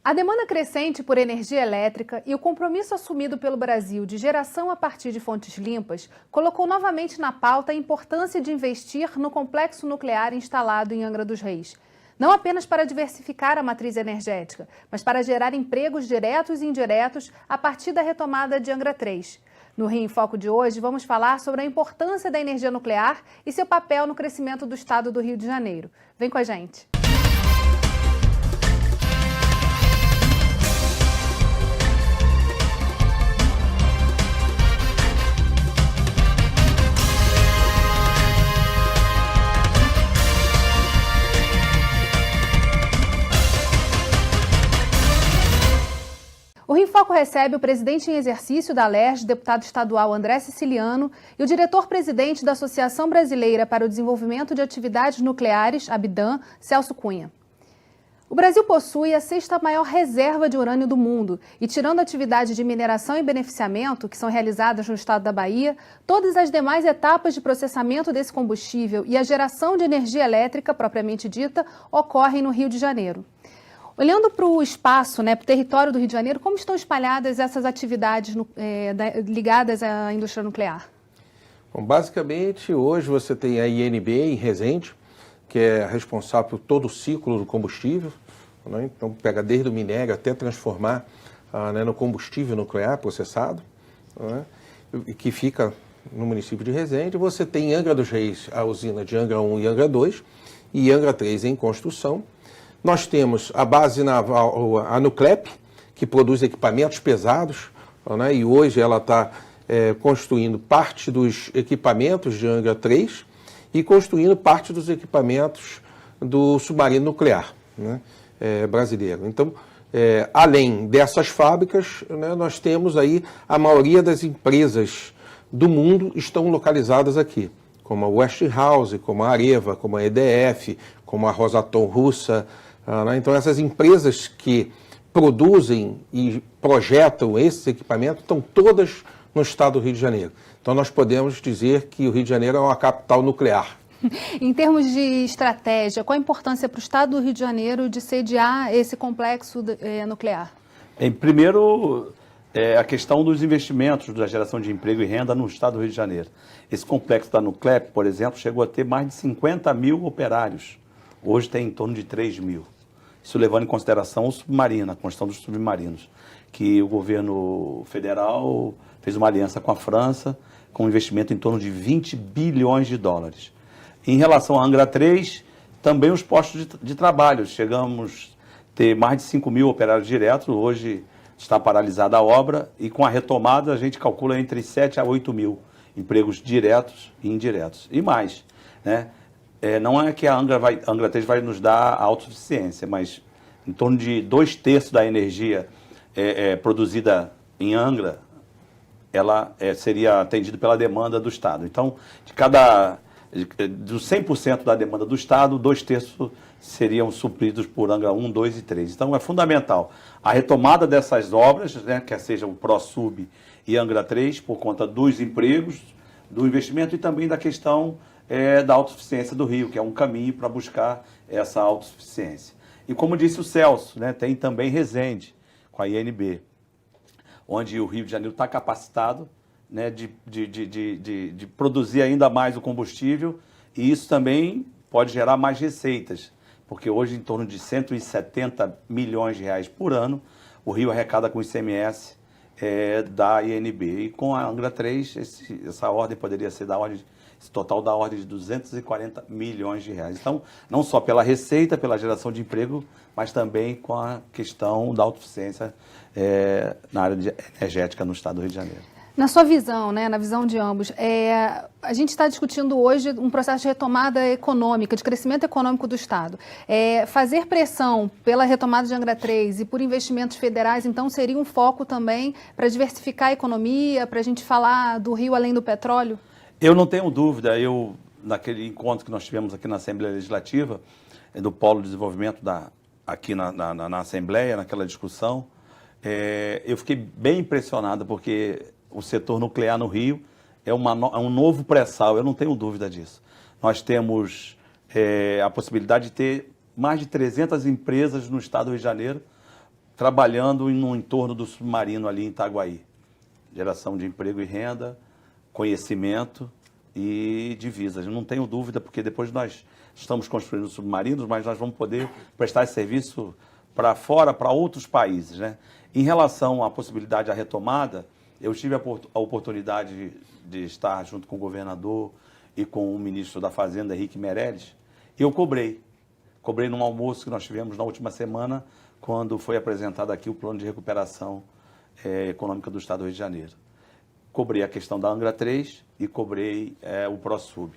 A demanda crescente por energia elétrica e o compromisso assumido pelo Brasil de geração a partir de fontes limpas colocou novamente na pauta a importância de investir no complexo nuclear instalado em Angra dos Reis. Não apenas para diversificar a matriz energética, mas para gerar empregos diretos e indiretos a partir da retomada de Angra 3. No Rio em Foco de hoje, vamos falar sobre a importância da energia nuclear e seu papel no crescimento do estado do Rio de Janeiro. Vem com a gente! O Rio em Foco recebe o presidente em exercício da Alerj, deputado estadual André Siciliano, e o diretor-presidente da Associação Brasileira para o Desenvolvimento de Atividades Nucleares, ABDAN, Celso Cunha. O Brasil possui a sexta maior reserva de urânio do mundo e, tirando a atividade de mineração e beneficiamento, que são realizadas no estado da Bahia, todas as demais etapas de processamento desse combustível e a geração de energia elétrica, propriamente dita, ocorrem no Rio de Janeiro. Olhando para o espaço, para o território do Rio de Janeiro, como estão espalhadas essas atividades ligadas à indústria nuclear? Bom, basicamente, hoje você tem a INB em Resende, que é responsável por todo o ciclo do combustível, né? Então pega desde o minério até transformar no combustível nuclear processado, né? E que fica no município de Resende. Você tem em Angra dos Reis a usina de Angra 1 e Angra 2 e Angra 3 em construção. Nós temos a base naval, a Nuclep, que produz equipamentos pesados, né? E hoje ela está construindo parte dos equipamentos de Angra 3 e construindo parte dos equipamentos do submarino nuclear, né? Brasileiro. Então, além dessas fábricas, né, nós temos aí a maioria das empresas do mundo estão localizadas aqui, como a Westinghouse, como a Areva, como a EDF, como a Rosatom russa. Né? Então, essas empresas que produzem e projetam esses equipamentos estão todas no estado do Rio de Janeiro. Então, nós podemos dizer que o Rio de Janeiro é uma capital nuclear. Em termos de estratégia, qual a importância para o estado do Rio de Janeiro de sediar esse complexo nuclear? Primeiro, a questão dos investimentos, da geração de emprego e renda no estado do Rio de Janeiro. Esse complexo da Nuclep, por exemplo, chegou a ter mais de 50 mil operários. Hoje tem em torno de 3 mil. Isso levando em consideração o submarino, a construção dos submarinos, que o governo federal fez uma aliança com a França, com um investimento em torno de 20 bilhões de dólares. Em relação à Angra 3, também os postos de trabalho. Chegamos a ter mais de 5 mil operários diretos, hoje está paralisada a obra, e com a retomada a gente calcula entre 7 a 8 mil empregos diretos e indiretos. E mais, né? Não é que a Angra 3 vai nos dar autossuficiência, mas em torno de 2/3 da energia produzida em Angra, ela seria atendida pela demanda do Estado. Então, dos 100% da demanda do Estado, 2/3 seriam supridos por Angra 1, 2 e 3. Então, é fundamental a retomada dessas obras, né, quer seja o ProSub e Angra 3, por conta dos empregos, do investimento e também da questão da autossuficiência do Rio, que é um caminho para buscar essa autossuficiência. E como disse o Celso, né, tem também Resende, com a INB, onde o Rio de Janeiro está capacitado, né, de produzir ainda mais o combustível, e isso também pode gerar mais receitas, porque hoje em torno de 170 milhões de reais por ano, o Rio arrecada com o ICMS da INB. E com a Angra 3, essa ordem poderia ser esse total da ordem de 240 milhões de reais. Então, não só pela receita, pela geração de emprego, mas também com a questão da autossuficiência na área energética no estado do Rio de Janeiro. Na sua visão, na visão de ambos, a gente está discutindo hoje um processo de retomada econômica, de crescimento econômico do Estado. Fazer pressão pela retomada de Angra 3 e por investimentos federais, então, seria um foco também para diversificar a economia, para a gente falar do Rio além do petróleo? Eu não tenho dúvida. Naquele encontro que nós tivemos aqui na Assembleia Legislativa, do Polo de Desenvolvimento aqui na Assembleia, naquela discussão, eu fiquei bem impressionado, porque o setor nuclear no Rio é um novo pré-sal, eu não tenho dúvida disso. Nós temos a possibilidade de ter mais de 300 empresas no estado do Rio de Janeiro, trabalhando no entorno do submarino ali em Itaguaí. Geração de emprego e renda, conhecimento e divisas. Eu não tenho dúvida, porque depois nós estamos construindo submarinos, mas nós vamos poder prestar esse serviço para fora, para outros países, né? Em relação à possibilidade da retomada, eu tive a oportunidade de estar junto com o governador e com o ministro da Fazenda, Henrique Meirelles, e eu cobrei num almoço que nós tivemos na última semana, quando foi apresentado aqui o plano de recuperação econômica do Estado do Rio de Janeiro. Cobrei a questão da Angra 3 e cobrei o ProSub.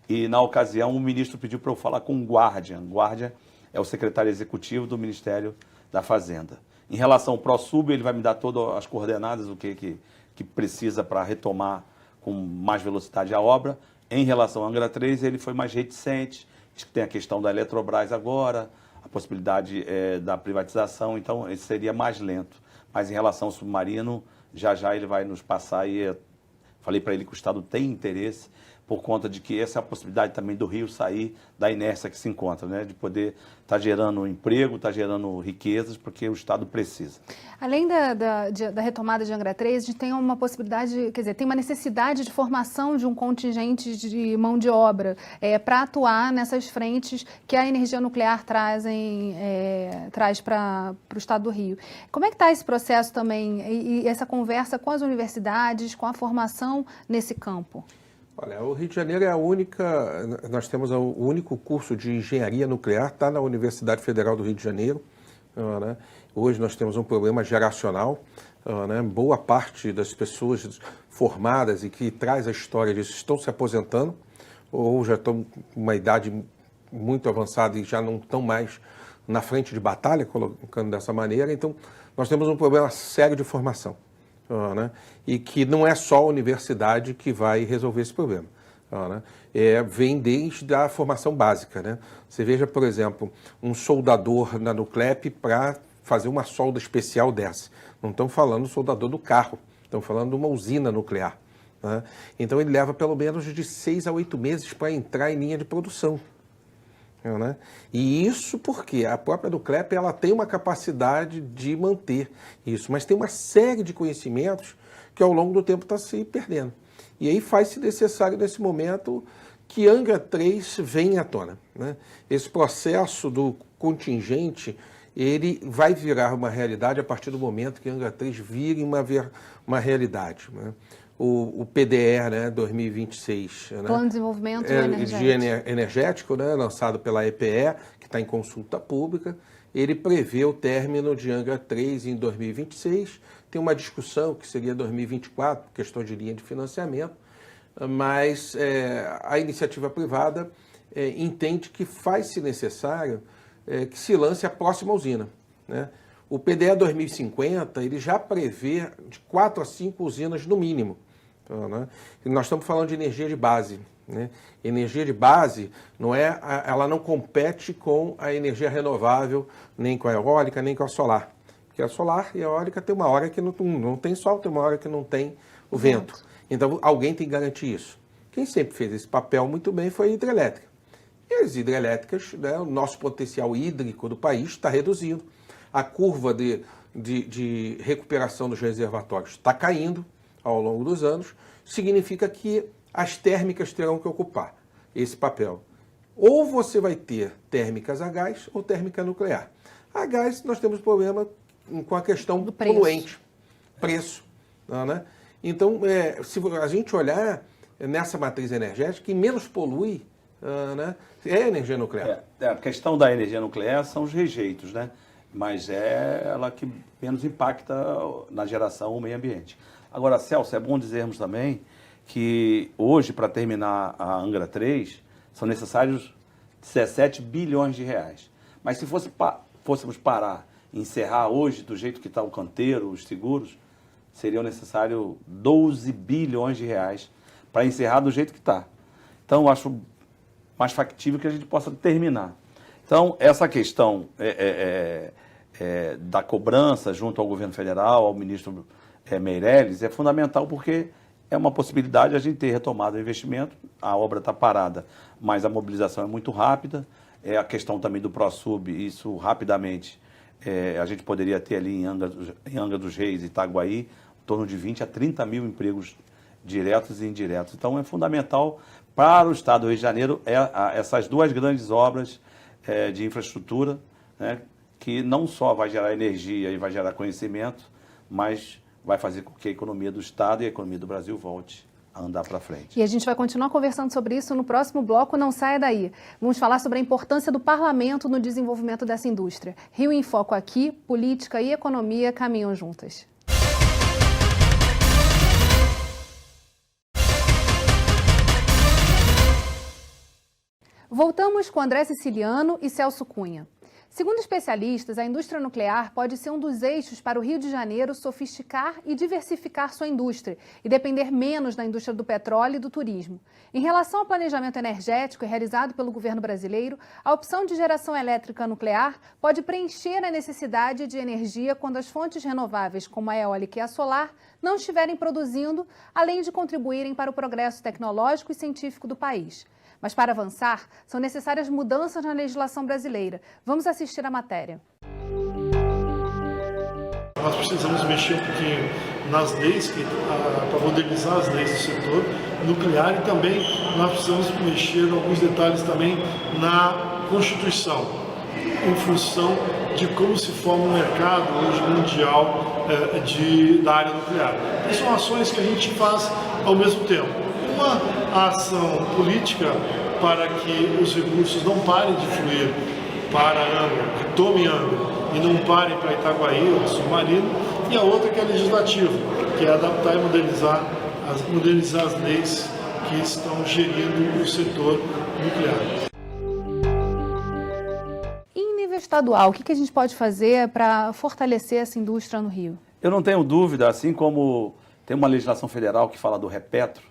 E, na ocasião, o ministro pediu para eu falar com o Guardian. Guardian é o secretário executivo do Ministério da Fazenda. Em relação ao ProSub, ele vai me dar todas as coordenadas, o que precisa para retomar com mais velocidade a obra. Em relação à Angra 3, ele foi mais reticente, diz que tem a questão da Eletrobras agora, a possibilidade da privatização, então ele seria mais lento. Mas em relação ao submarino, já ele vai nos passar e falei para ele que o Estado tem interesse, por conta de que essa é a possibilidade também do Rio sair da inércia que se encontra, né? De poder estar gerando emprego, estar gerando riquezas, porque o Estado precisa. Além da retomada de Angra 3, a gente tem uma possibilidade, quer dizer, tem uma necessidade de formação de um contingente de mão de obra para atuar nessas frentes que a energia nuclear traz para o Estado do Rio. Como é que está esse processo também e essa conversa com as universidades, com a formação nesse campo? Olha, o Rio de Janeiro é nós temos o único curso de engenharia nuclear, está na Universidade Federal do Rio de Janeiro, né? Hoje nós temos um problema geracional, né? Boa parte das pessoas formadas e que traz a história disso estão se aposentando, ou já estão com uma idade muito avançada e já não estão mais na frente de batalha, colocando dessa maneira. Então, nós temos um problema sério de formação. Né? E que não é só a universidade que vai resolver esse problema. Né? Vem desde a formação básica. Né? Você veja, por exemplo, um soldador na Nuclep para fazer uma solda especial dessa. Não estão falando do soldador do carro, estão falando de uma usina nuclear. Né? Então ele leva pelo menos de 6 a 8 meses para entrar em linha de produção. Né? E isso porque a própria Nuclep ela tem uma capacidade de manter isso, mas tem uma série de conhecimentos que ao longo do tempo está se perdendo. E aí faz-se necessário nesse momento que Angra 3 venha à tona. Né? Esse processo do contingente ele vai virar uma realidade a partir do momento que Angra 3 vire uma realidade. Né? O PDE, né, 2026. Plano de Desenvolvimento Energético, né, lançado pela EPE, que está em consulta pública, ele prevê o término de Angra 3 em 2026. Tem uma discussão que seria 2024, questão de linha de financiamento, mas a iniciativa privada entende que faz-se necessário que se lance a próxima usina, né? O PDE 2050 ele já prevê de 4 a 5 usinas no mínimo. Então, né? E nós estamos falando de energia de base. Né? Energia de base ela não compete com a energia renovável, nem com a eólica, nem com a solar. Porque a solar e a eólica tem uma hora que não tem sol, tem uma hora que não tem o vento. Então alguém tem que garantir isso. Quem sempre fez esse papel muito bem foi a hidrelétrica. E as hidrelétricas, né, o nosso potencial hídrico do país está reduzindo. A curva de recuperação dos reservatórios está caindo ao longo dos anos, significa que as térmicas terão que ocupar esse papel. Ou você vai ter térmicas a gás ou térmica nuclear. A gás nós temos problema com a questão do poluente, preço. Né? Então, se a gente olhar nessa matriz energética, quem menos polui né, é a energia nuclear. A questão da energia nuclear são os rejeitos, né? Mas é ela que menos impacta na geração o meio ambiente. Agora, Celso, é bom dizermos também que hoje, para terminar a Angra 3, são necessários 17 bilhões de reais. Mas se fôssemos parar e encerrar hoje, do jeito que está o canteiro, os seguros, seriam necessários 12 bilhões de reais para encerrar do jeito que está. Então, eu acho mais factível que a gente possa terminar. Então, essa questão da cobrança junto ao governo federal, ao ministro Meirelles, é fundamental porque é uma possibilidade de a gente ter retomado o investimento, a obra está parada, mas a mobilização é muito rápida, a questão também do ProSub, isso rapidamente a gente poderia ter ali em Angra dos Reis e Itaguaí em torno de 20 a 30 mil empregos diretos e indiretos. Então é fundamental para o Estado do Rio de Janeiro essas duas grandes obras de infraestrutura, né, que não só vai gerar energia e vai gerar conhecimento, mas vai fazer com que a economia do Estado e a economia do Brasil volte a andar para frente. E a gente vai continuar conversando sobre isso no próximo bloco, não saia daí. Vamos falar sobre a importância do parlamento no desenvolvimento dessa indústria. Rio em Foco aqui, política e economia caminham juntas. Voltamos com André Siciliano e Celso Cunha. Segundo especialistas, a indústria nuclear pode ser um dos eixos para o Rio de Janeiro sofisticar e diversificar sua indústria e depender menos da indústria do petróleo e do turismo. Em relação ao planejamento energético realizado pelo governo brasileiro, a opção de geração elétrica nuclear pode preencher a necessidade de energia quando as fontes renováveis, como a eólica e a solar, não estiverem produzindo, além de contribuírem para o progresso tecnológico e científico do país. Mas para avançar, são necessárias mudanças na legislação brasileira. Vamos assistir a matéria. Nós precisamos mexer um pouquinho nas leis, para modernizar as leis do setor nuclear, e também nós precisamos mexer em alguns detalhes também na Constituição, em função de como se forma o mercado hoje mundial da área nuclear. E são ações que a gente faz ao mesmo tempo. Uma ação política para que os recursos não parem de fluir para Angra, que tomem Angra, e não parem para Itaguaí ou Submarino, e a outra que é legislativa, que é adaptar e modernizar as leis que estão gerindo o setor nuclear. Em nível estadual, o que a gente pode fazer para fortalecer essa indústria no Rio? Eu não tenho dúvida, assim como tem uma legislação federal que fala do Repetro,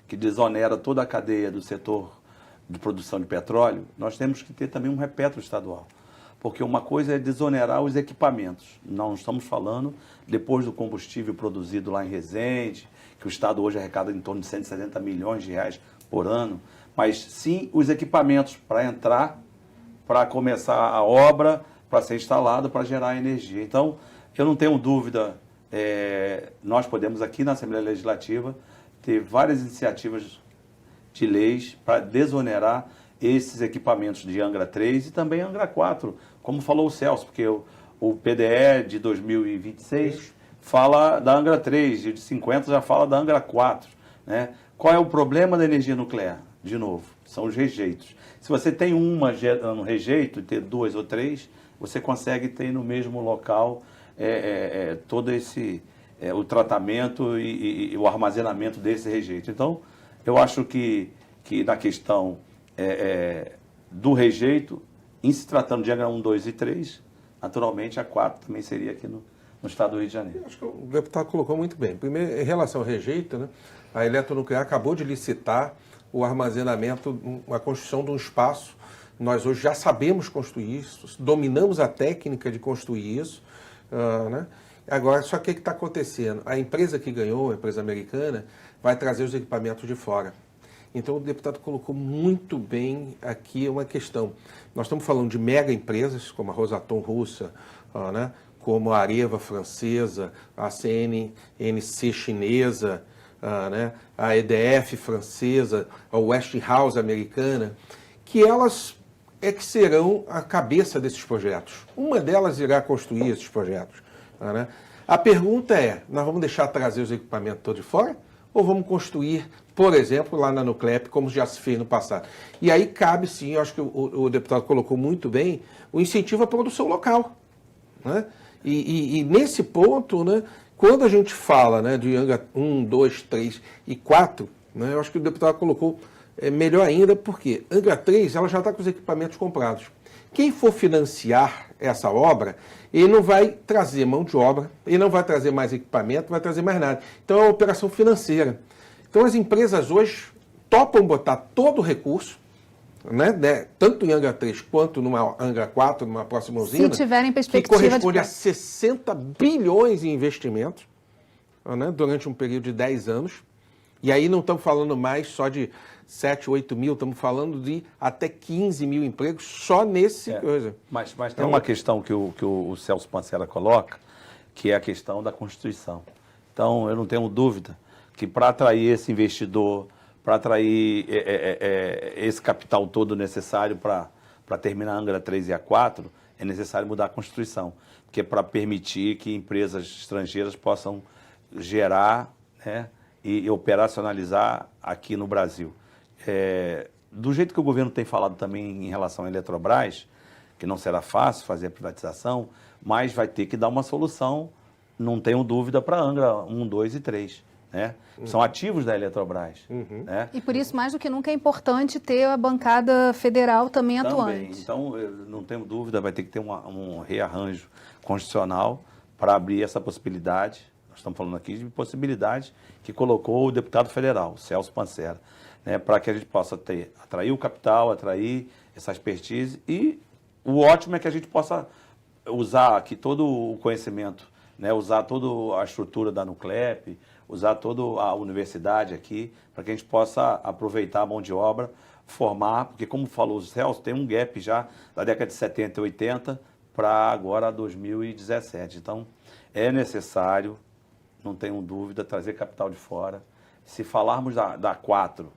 que desonera toda a cadeia do setor de produção de petróleo, nós temos que ter também um Repetro estadual. Porque uma coisa é desonerar os equipamentos. Não estamos falando depois do combustível produzido lá em Resende, que o Estado hoje arrecada em torno de 170 milhões de reais por ano, mas sim os equipamentos para entrar, para começar a obra, para ser instalado, para gerar energia. Então, eu não tenho dúvida, nós podemos aqui na Assembleia Legislativa ter várias iniciativas de leis para desonerar esses equipamentos de Angra 3 e também Angra 4, como falou o Celso, porque o PDE de 2026 fala da Angra 3, e de 50 já fala da Angra 4. Né? Qual é o problema da energia nuclear? De novo, são os rejeitos. Se você tem uma gerando rejeito e ter duas ou três, você consegue ter no mesmo local todo esse... o tratamento e o armazenamento desse rejeito. Então, eu acho que na questão do rejeito, em se tratando de Angra 1, 2 e 3, naturalmente a 4 também seria aqui no estado do Rio de Janeiro. Acho que o deputado colocou muito bem. Primeiro, em relação ao rejeito, né, a Eletronuclear acabou de licitar o armazenamento, a construção de um espaço. Nós hoje já sabemos construir isso, dominamos a técnica de construir isso, né? Agora, só que o que está acontecendo? A empresa que ganhou, a empresa americana, vai trazer os equipamentos de fora. Então, o deputado colocou muito bem aqui uma questão. Nós estamos falando de mega empresas, como a Rosatom russa, né? Como a Areva francesa, a CNNC chinesa, né? A EDF francesa, a Westinghouse americana, que elas que serão a cabeça desses projetos. Uma delas irá construir esses projetos. Né? A pergunta é, nós vamos deixar trazer os equipamentos todos de fora? Ou vamos construir, por exemplo, lá na Nuclep, como já se fez no passado? E aí cabe sim, eu acho que o deputado colocou muito bem, o incentivo à produção local. Né? E nesse ponto, né, quando a gente fala, né, de Angra 1, 2, 3 e 4, né, eu acho que o deputado colocou melhor ainda, porque Angra 3 ela já está com os equipamentos comprados. Quem for financiar essa obra, ele não vai trazer mão de obra, ele não vai trazer mais equipamento, não vai trazer mais nada. Então é uma operação financeira. Então as empresas hoje topam botar todo o recurso, né, tanto em Angra 3 quanto numa Angra 4, numa próxima usina, se tiverem perspectiva, que corresponde a 60 bilhões em investimentos, né, durante um período de 10 anos, E aí não estamos falando mais só de 7, 8 mil, estamos falando de até 15 mil empregos só nesse coisa. Mas tem uma questão que o Celso Pancera coloca, que é a questão da Constituição. Então, eu não tenho dúvida que para atrair esse investidor, para atrair esse capital todo necessário para terminar a Angra 3 e a 4, é necessário mudar a Constituição, que é para permitir que empresas estrangeiras possam gerar, né, e operacionalizar aqui no Brasil. Do jeito que o governo tem falado também em relação à Eletrobras, que não será fácil fazer a privatização, mas vai ter que dar uma solução, não tenho dúvida, para Angra 1, 2 e 3. Né? São ativos da Eletrobras. Né? E por isso, mais do que nunca, é importante ter a bancada federal também atuante. Então, eu não tenho dúvida, vai ter que ter um rearranjo constitucional para abrir essa possibilidade. Nós estamos falando aqui de possibilidade que colocou o deputado federal, Celso Pancera, né, para que a gente possa atrair o capital, atrair essa expertise, e o ótimo é que a gente possa usar aqui todo o conhecimento, né, usar toda a estrutura da Nuclep, usar toda a universidade aqui, para que a gente possa aproveitar a mão de obra, formar, porque como falou o Celso, tem um gap já da década de 70 e 80 para agora 2017. Então, é necessário, não tenho dúvida, trazer capital de fora. Se falarmos da 4,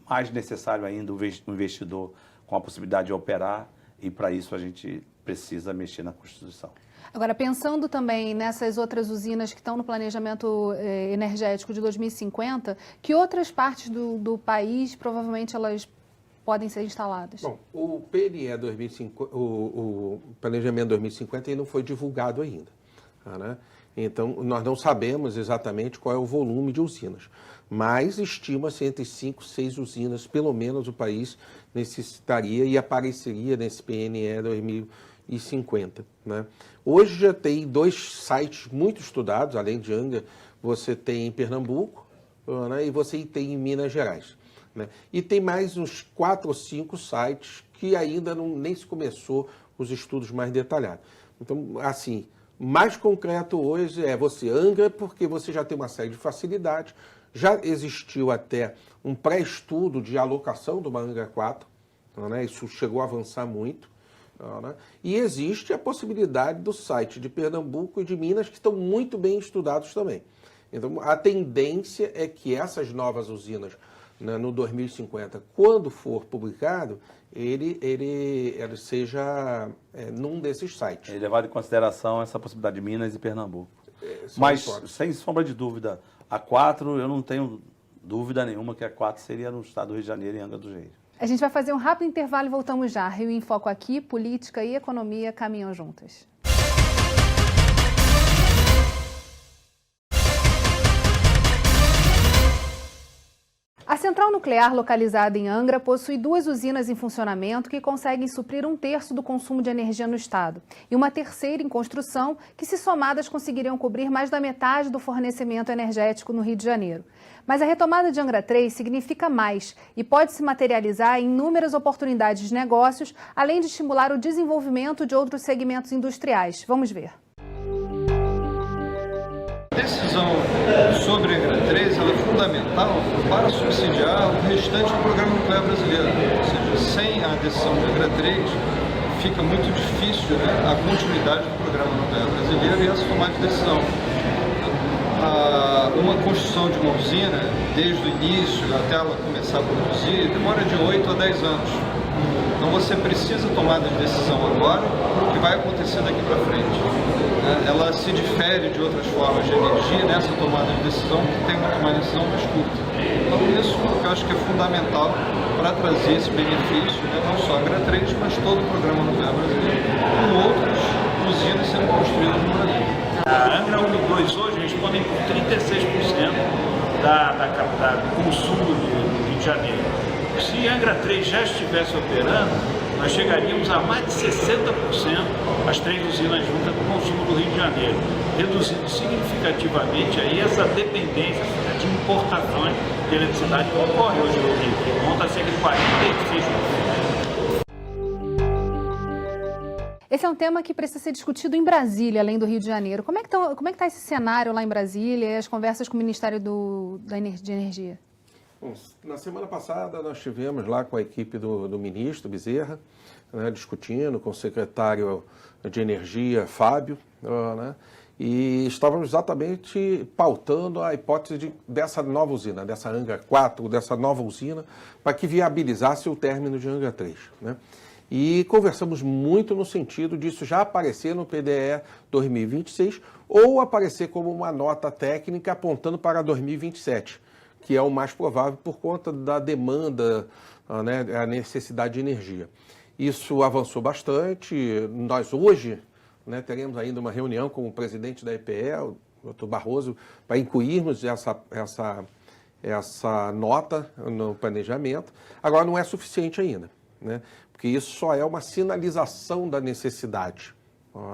mais necessário ainda o investidor com a possibilidade de operar, e para isso a gente precisa mexer na Constituição. Agora, pensando também nessas outras usinas que estão no planejamento energético de 2050, que outras partes do país provavelmente elas podem ser instaladas? Bom, o PNE 2050, o planejamento 2050 ainda não foi divulgado ainda, né? Então, nós não sabemos exatamente qual é o volume de usinas, mas estima-se entre 5 e 6 usinas, pelo menos o país necessitaria e apareceria nesse PNE 2050. Né? Hoje já tem 2 sites muito estudados, além de Angra, você tem em Pernambuco, né, e você tem em Minas Gerais. Né? E tem mais uns 4 ou 5 sites que ainda nem se começou os estudos mais detalhados. Então, assim, mais concreto hoje é você Angra, porque você já tem uma série de facilidades, já existiu até um pré-estudo de alocação do Angra 4, né? Isso chegou a avançar muito, né? E existe a possibilidade do site de Pernambuco e de Minas, que estão muito bem estudados também. Então, a tendência é que essas novas usinas, né, no 2050, quando for publicado, ele seja num desses sites. É levado em consideração essa possibilidade de Minas e Pernambuco. Mas, sem sombra de dúvida, a 4, eu não tenho dúvida nenhuma que a 4 seria no estado do Rio de Janeiro, em Angra dos Reis. A gente vai fazer um rápido intervalo e voltamos já. Rio em Foco aqui, política e economia caminham juntas. A central nuclear localizada em Angra possui 2 usinas em funcionamento que conseguem suprir 1/3 do consumo de energia no estado e uma terceira em construção que, se somadas, conseguiriam cobrir mais da metade do fornecimento energético no Rio de Janeiro. Mas a retomada de Angra 3 significa mais e pode se materializar em inúmeras oportunidades de negócios, além de estimular o desenvolvimento de outros segmentos industriais. Vamos ver. A decisão sobre a Angra 3 é fundamental para subsidiar o restante do programa nuclear brasileiro. Ou seja, sem a decisão de Angra 3, fica muito difícil, né, a continuidade do programa nuclear brasileiro e essa tomada de decisão. Uma construção de uma usina, desde o início até ela começar a produzir, demora de 8 a 10 anos. Então você precisa tomar de decisão agora, o que vai acontecer daqui para frente. Ela se difere de outras formas de energia nessa tomada de decisão, que tem uma tomada de decisão mais curta. Então isso eu acho que é fundamental para trazer esse benefício, né, não só a Angra 3, mas todo o programa nuclear brasileiro, com outras usinas sendo construídas no Brasil. A Angra 1 e 2 hoje respondem por 36% do consumo do Rio de Janeiro. Se a Angra 3 já estivesse operando, nós chegaríamos a mais de 60% as 3 usinas juntas do consumo do Rio de Janeiro, reduzindo significativamente aí essa dependência de importações de eletricidade que ocorre hoje no Rio, que monta cerca de 46%. Esse é um tema que precisa ser discutido em Brasília, além do Rio de Janeiro. Como é que está esse cenário lá em Brasília e as conversas com o Ministério de Energia? Bom, na semana passada nós tivemos lá com a equipe do ministro Bezerra, né, discutindo com o secretário de Energia, Fábio, né, e estávamos exatamente pautando a hipótese dessa nova usina, dessa Angra 4, dessa nova usina, para que viabilizasse o término de Angra 3. Né? E conversamos muito no sentido disso já aparecer no PDE 2026 ou aparecer como uma nota técnica apontando para 2027, que é o mais provável por conta da demanda, né, a necessidade de energia. Isso avançou bastante. Nós hoje, né, teremos ainda uma reunião com o presidente da EPE, o Dr. Barroso, para incluirmos essa nota no planejamento. Agora, não é suficiente ainda, né, porque isso só é uma sinalização da necessidade.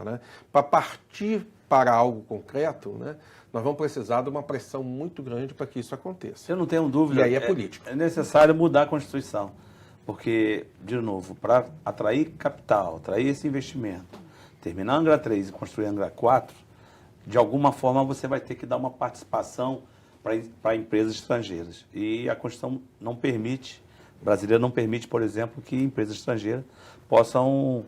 Né? Para partir para algo concreto, né, nós vamos precisar de uma pressão muito grande para que isso aconteça. Eu não tenho dúvida. E aí é política. É necessário mudar a Constituição, porque, de novo, para atrair capital, atrair esse investimento, terminar Angra 3 e construir Angra 4, de alguma forma você vai ter que dar uma participação para empresas estrangeiras. E a Constituição não permite, brasileira não permite, por exemplo, que empresas estrangeiras possam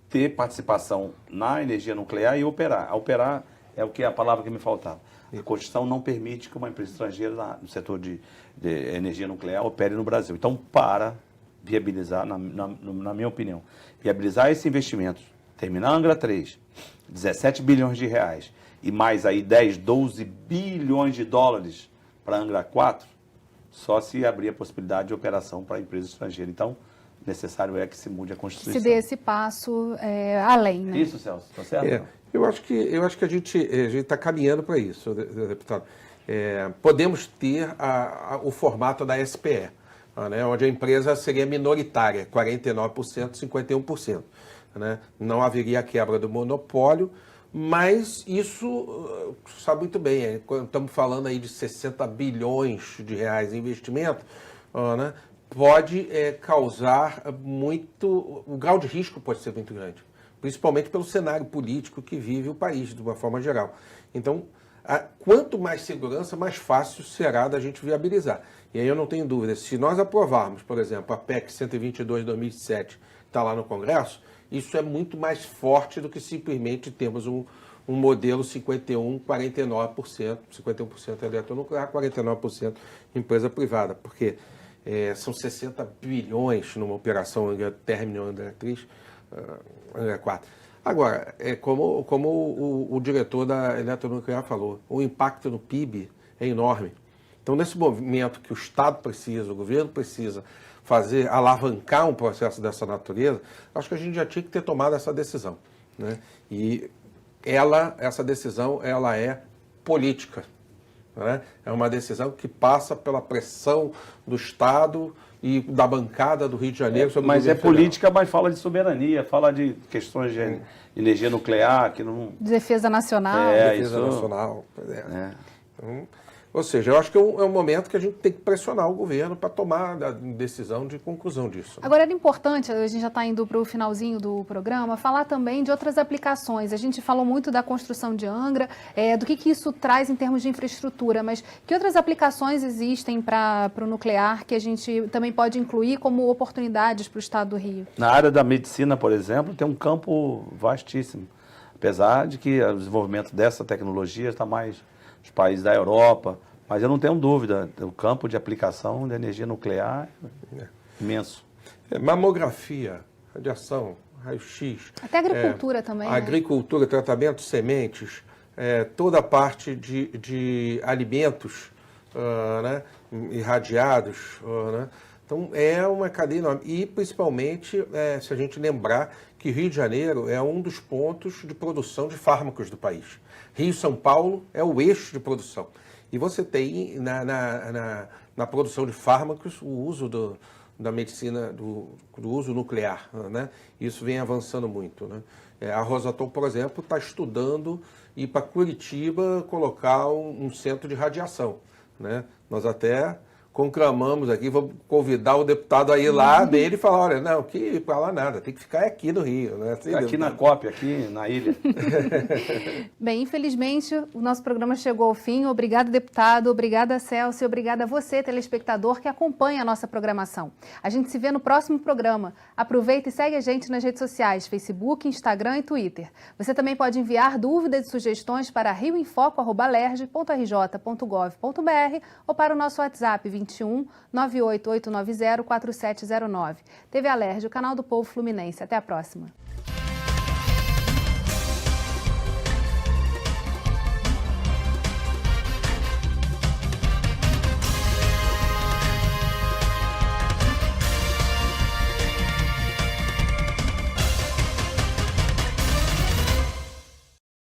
ter participação na energia nuclear e operar. A operar é a palavra que me faltava. A Constituição não permite que uma empresa estrangeira no setor de energia nuclear opere no Brasil. Então, para viabilizar, na minha opinião, viabilizar esse investimento, terminar Angra 3, 17 bilhões de reais e mais aí 10, 12 bilhões de dólares para Angra 4, só se abrir a possibilidade de operação para empresa estrangeira. Então, necessário é que se mude a Constituição. Se dê esse passo além, né? Isso, Celso, está certo? Eu acho que a gente está caminhando para isso, deputado. Podemos ter o formato da SPE, né, onde a empresa seria minoritária, 49%, 51%. Né? Não haveria a quebra do monopólio, mas isso, sabe muito bem, quando estamos falando aí de 60 bilhões de reais em investimento, né, pode causar muito, o grau de risco pode ser muito grande, principalmente pelo cenário político que vive o país, de uma forma geral. Então, quanto mais segurança, mais fácil será da gente viabilizar. E aí eu não tenho dúvida, se nós aprovarmos, por exemplo, a PEC 122 de 2007, que está lá no Congresso, isso é muito mais forte do que simplesmente termos um modelo 51% eletronuclear, 49% empresa privada, porque são 60 bilhões numa operação término Angra 3, Angra 4. Agora, como o diretor da Eletronuclear falou, o impacto no PIB é enorme. Então, nesse momento que o Estado precisa, o governo precisa alavancar um processo dessa natureza, acho que a gente já tinha que ter tomado essa decisão. Né? E essa decisão ela é política. Né? É uma decisão que passa pela pressão do Estado e da bancada do Rio de Janeiro sobre mas o governo política, federal. Mas fala de soberania, fala de questões de energia nuclear, que não... Defesa nacional. Defesa nacional. Então, ou seja, eu acho que é um momento que a gente tem que pressionar o governo para tomar a decisão de conclusão disso. Agora, era importante, a gente já está indo para o finalzinho do programa, falar também de outras aplicações. A gente falou muito da construção de Angra, do que isso traz em termos de infraestrutura, mas que outras aplicações existem para o nuclear que a gente também pode incluir como oportunidades para o Estado do Rio? Na área da medicina, por exemplo, tem um campo vastíssimo. Apesar de que o desenvolvimento dessa tecnologia está mais nos países da Europa, mas eu não tenho dúvida, o campo de aplicação da energia nuclear é imenso. Mamografia, radiação, raio-x. Até agricultura também. Agricultura, tratamento, sementes, toda a parte de alimentos né, irradiados. Né? Então, é uma cadeia enorme. E, principalmente, se a gente lembrar que Rio de Janeiro é um dos pontos de produção de fármacos do país. Rio e São Paulo é o eixo de produção. E você tem na produção de fármacos o uso da medicina, do uso nuclear. Né? Isso vem avançando muito. Né? A Rosatom, por exemplo, está estudando ir para Curitiba colocar um centro de radiação. Né? Nós até conclamamos aqui, vamos convidar o deputado a ir lá dele e falar, olha, não, que ir para lá nada, tem que ficar aqui no Rio. Né? Assim, aqui na COP, aqui na ilha. Bem, infelizmente, o nosso programa chegou ao fim. Obrigada, deputado. Obrigada, Celso. E obrigada a você, telespectador, que acompanha a nossa programação. A gente se vê no próximo programa. Aproveita e segue a gente nas redes sociais, Facebook, Instagram e Twitter. Você também pode enviar dúvidas e sugestões para rioinfoco@lerj.rj.gov.br ou para o nosso WhatsApp 21 98890 4709. TV Alerj, o canal do Povo Fluminense. Até a próxima.